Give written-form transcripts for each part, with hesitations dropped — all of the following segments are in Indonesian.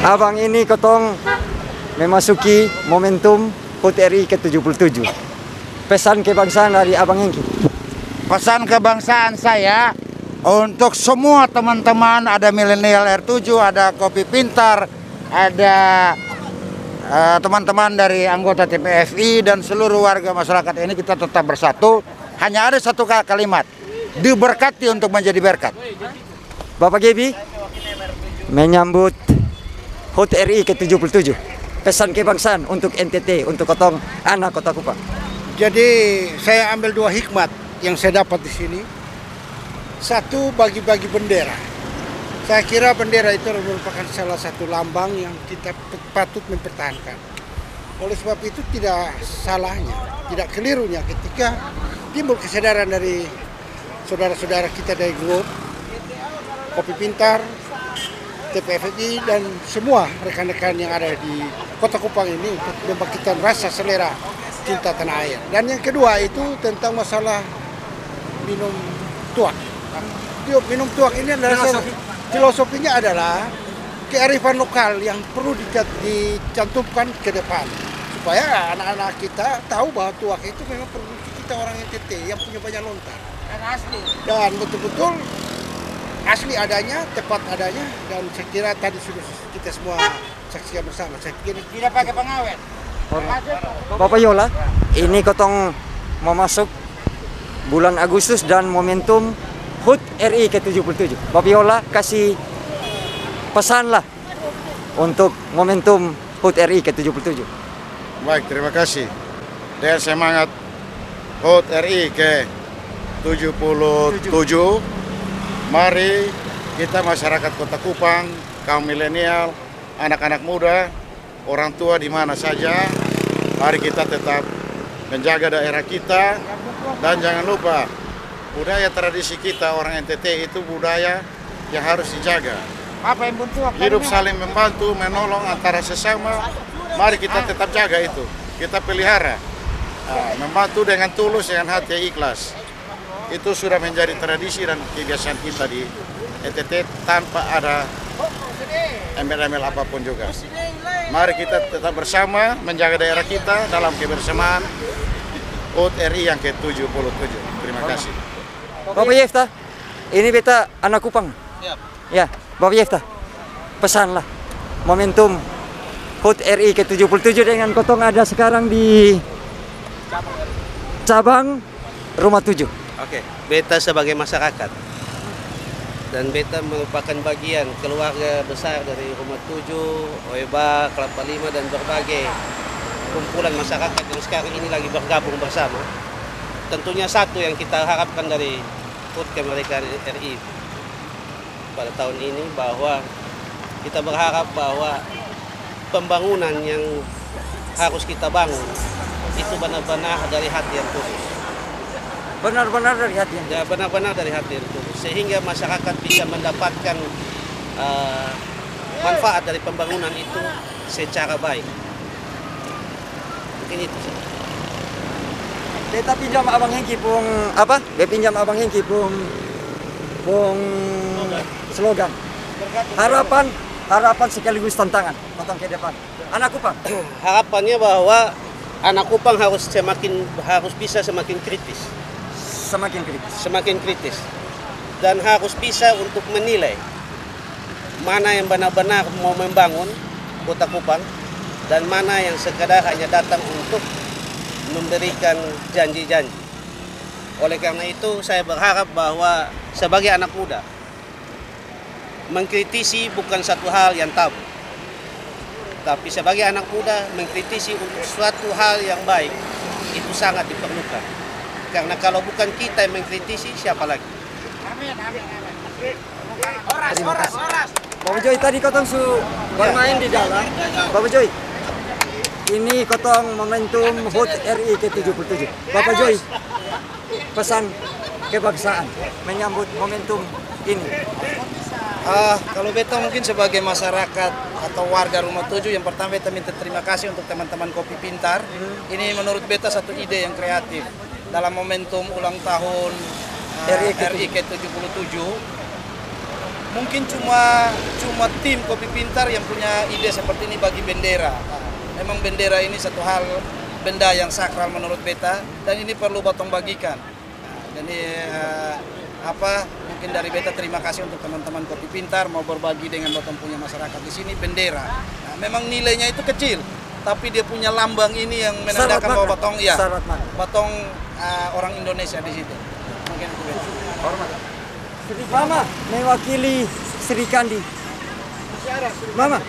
Abang ini kotong memasuki momentum HUT RI ke-77. Pesan kebangsaan dari Abang Hengki. Pesan kebangsaan saya untuk semua teman-teman, ada milenial R7, ada Kopi Pintar, ada teman-teman dari anggota TPFI dan seluruh warga masyarakat ini, kita tetap bersatu. Hanya ada satu kalimat, diberkati untuk menjadi berkat. Bapak Gebi menyambut HUT RI ke-77. Pesan kebangsaan untuk NTT, untuk kotong anak Kota Kupang. Jadi saya ambil dua hikmat yang saya dapat di sini. Satu, bagi-bagi bendera. Saya kira bendera itu merupakan salah satu lambang yang kita patut mempertahankan. Oleh sebab itu tidak salahnya, tidak kelirunya ketika timbul kesadaran dari saudara-saudara kita dari grup Kopi Pintar, TPFI dan semua rekan-rekan yang ada di Kota Kupang ini untuk membangkitkan rasa selera cinta tanah air. Dan yang kedua itu tentang masalah minum tuak. Minum tuak ini adalah filosofinya adalah kearifan lokal yang perlu dicantumkan ke depan supaya anak-anak kita tahu bahwa tuak itu memang produksi kita orang NTT yang punya banyak lontar dan betul-betul asli adanya, tepat adanya, dan saya kira tadi sudah kita semua saksikan bersama. Saya kira tidak pakai pengawet. Bapak Yola, ini kotong mau masuk bulan Agustus dan momentum HUT RI ke-77. Bapak Yola kasih pesan lah untuk momentum HUT RI ke-77. Baik, terima kasih. Dengan semangat HUT RI ke-77, mari kita masyarakat Kota Kupang, kaum milenial, anak-anak muda, orang tua di mana saja, mari kita tetap menjaga daerah kita dan jangan lupa budaya tradisi kita orang NTT itu budaya yang harus dijaga. Hidup saling membantu, menolong antara sesama, mari kita tetap jaga itu, kita pelihara, membantu dengan tulus, dengan hati yang ikhlas. Itu sudah menjadi tradisi dan kebiasaan kita di NTT tanpa ada embel-embel apapun juga. Mari kita tetap bersama menjaga daerah kita dalam kebersamaan HUT RI yang ke-77. Terima kasih. Bapak Yefta, ini beta anak Kupang. Ya, Bapak Yefta, pesanlah momentum HUT RI ke-77 dengan kotong ada sekarang di cabang Rumah 7. Oke, beta sebagai masyarakat dan beta merupakan bagian keluarga besar dari Rumah 7, OEBA, Kelapa Lima dan berbagai kumpulan masyarakat yang sekarang ini lagi bergabung bersama. Tentunya satu yang kita harapkan dari HUT kemerdekaan RI pada tahun ini bahwa kita berharap bahwa pembangunan yang harus kita bangun itu benar-benar dari hati yang tulus. Benar-benar dari hati. Ya, benar-benar dari hati itu, sehingga masyarakat bisa mendapatkan manfaat dari pembangunan itu secara baik. Mungkin itu. Beta pinjam Abang Hengki pung apa? Beta pinjam Abang Hengki pung slogan. Harapan sekaligus tantangan potong ke depan. Anak Kupang. Harapannya bahwa anak Kupang harus bisa semakin kritis. Semakin kritis dan harus bisa untuk menilai mana yang benar-benar mau membangun Kota Kupang dan mana yang sekadar hanya datang untuk memberikan janji-janji. Oleh karena itu saya berharap bahwa sebagai anak muda mengkritisi bukan satu hal yang tabu, tapi sebagai anak muda mengkritisi untuk suatu hal yang baik itu sangat diperlukan. Karena kalau bukan kita yang mengkritisi, siapa lagi? Amin. Oras. Bapak Joy, tadi kotong bermain di dalam. Bapak Joy, ini kotong momentum HUT RI ke-77. Bapak Joy, pesan kebangsaan menyambut momentum ini. Kalau beta mungkin sebagai masyarakat atau warga Rumah 7, yang pertama beta minta terima kasih untuk teman-teman Kopi Pintar. Ini menurut beta satu ide yang kreatif. Dalam momentum ulang tahun RI ke-77, mungkin cuma tim Kopi Pintar yang punya ide seperti ini bagi bendera. Memang bendera ini satu hal benda yang sakral menurut beta dan ini perlu Botong bagikan. Jadi mungkin dari beta terima kasih untuk teman-teman Kopi Pintar mau berbagi dengan Botong punya masyarakat di sini bendera. Memang nilainya itu kecil, tapi dia punya lambang ini yang menandakan bahwa Botong Botong orang Indonesia di situ. Mungkin itu beta. Hormat. Mama mewakili Sri Kandi. Mama,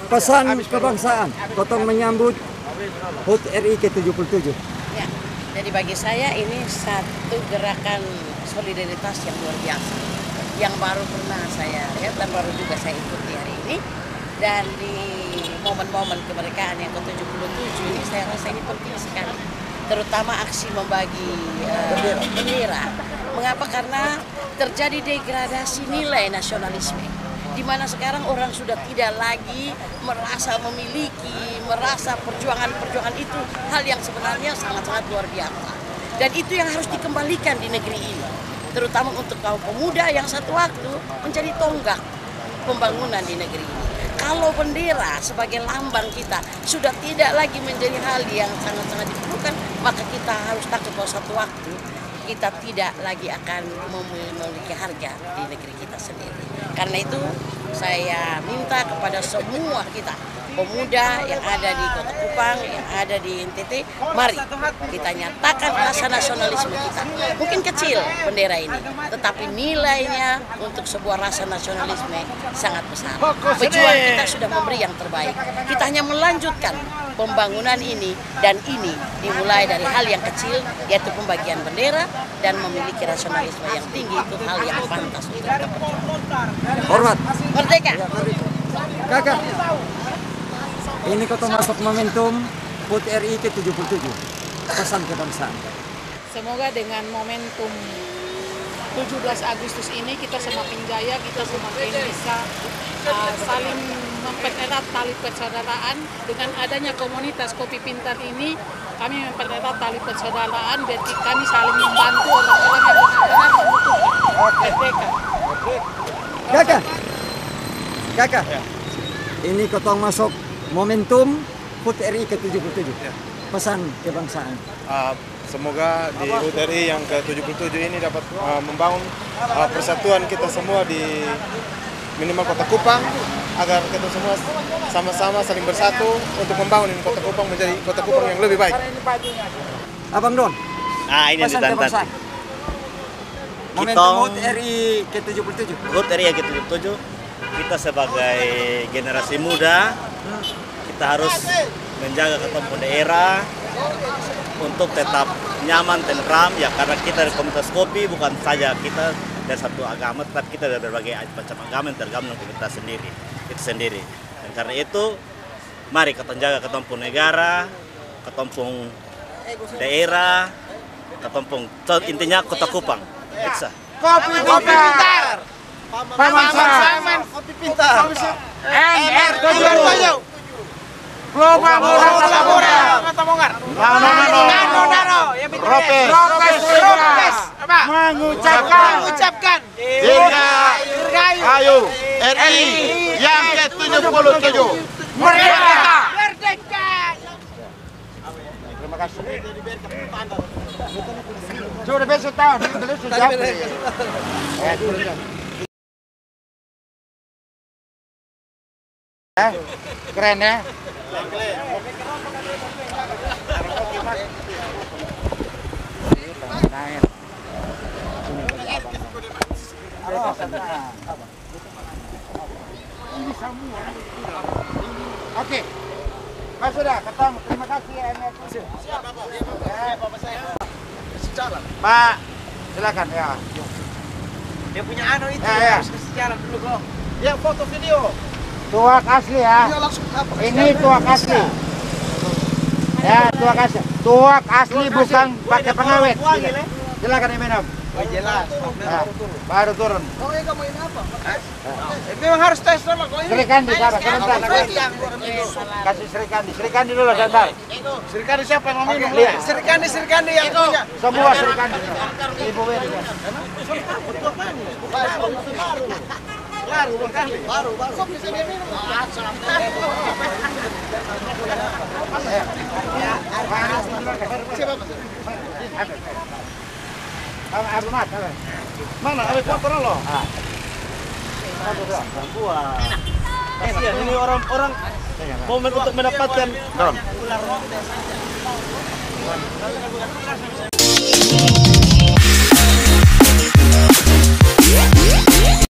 pesan kebangsaan, Botong menyambut HUT RI ke-77. Ya, jadi bagi saya ini satu gerakan solidaritas yang luar biasa, yang baru pernah saya lihat dan baru juga saya ikuti hari ini. Dan di momen-momen kemerdekaan yang ke-77 ini saya rasa ini penting sekali, terutama aksi membagi bendera. Mengapa? Karena terjadi degradasi nilai nasionalisme, di mana sekarang orang sudah tidak lagi merasa memiliki, merasa perjuangan itu hal yang sebenarnya sangat-sangat luar biasa. Dan itu yang harus dikembalikan di negeri ini, terutama untuk kaum pemuda yang satu waktu menjadi tonggak pembangunan di negeri ini. Kalau bendera sebagai lambang kita sudah tidak lagi menjadi hal yang sangat-sangat diperlukan, maka kita harus takut bahwa satu waktu kita tidak lagi akan memiliki harga di negeri kita sendiri. Karena itu saya minta kepada semua kita, pemuda yang ada di Kota Kupang, yang ada di NTT, mari kita nyatakan rasa nasionalisme kita. Mungkin kecil bendera ini, tetapi nilainya untuk sebuah rasa nasionalisme sangat besar. Pejuang kita sudah memberi yang terbaik. Kita hanya melanjutkan pembangunan ini, dan ini dimulai dari hal yang kecil, yaitu pembagian bendera dan memiliki rasionalisme yang tinggi. Itu hal yang pantas untuk kita perjuangkan. Hormat. Merdeka. Kakak, ini kota masuk momentum HUT RI ke-77. Pesan kebangsaan. Semoga dengan momentum 17 Agustus ini kita semakin jaya, kita semakin bisa saling mempererat tali persaudaraan. Dengan adanya komunitas Kopi Pintar ini, kami mempererat tali persaudaraan, jadi kami saling membantu orang-orang yang benar-benar membutuhkan merdeka. Kakak, ini kota masuk momentum HUT RI ke-77. Pesan kebangsaan. Semoga di HUT RI yang ke-77 ini dapat membangun persatuan kita semua di minimal Kota Kupang, agar kita semua sama-sama saling bersatu untuk membangun ini Kota Kupang menjadi Kota Kupang yang lebih baik. Abang Don. Nah, ini pesan kebangsaan. Momentum HUT RI ke-77. HUT RI ke-77, kita sebagai generasi muda, kita harus menjaga ketemu daerah untuk tetap nyaman, tentram, ya, karena kita dari komunitas kopi bukan saja kita dari satu agama, tetapi kita dari berbagai macam agama yang tergabung dengan kita sendiri. Dan karena itu, mari kita jaga ketemu negara, ketemu daerah, ketemu intinya Kota Kupang. Bisa. Kopi Pintar. Paman Kopi Pintar. NR 77. Global Murah. mengucapkan dirgahayu RI yang ke-77. Merdeka! Terima kasih. Sudah besok tahun, dulu sudah. Keren ya. Oke. Mas sudah ketemu. Terima kasih ya. Pak, silakan ya. Dia punya anu itu, Ya. harus kasih jalan dulu kok. Yang foto video. Tuak asli ya. Ini tuak asli. Ya, tuak asli. Tuak asli bukan pakai pengawet. Silakan diminum. jelas. Nah, baru turun. Oh, kamu ini apa? Memang harus tes sama kau ini. Serikandi, sabar, sebentar. Kasih Serikandi dulu sebentar. Serikandi siapa yang mau minum? Lihat. Serikandi yang punya. Semua Serikandi. Ibu Wiri. Baru berkali. Baru. Kok bisa dia minum? Siapa? Abu Mat. Mana? Ada foto lo? Wah. Kasihan ini orang-orang momen untuk mendapatkan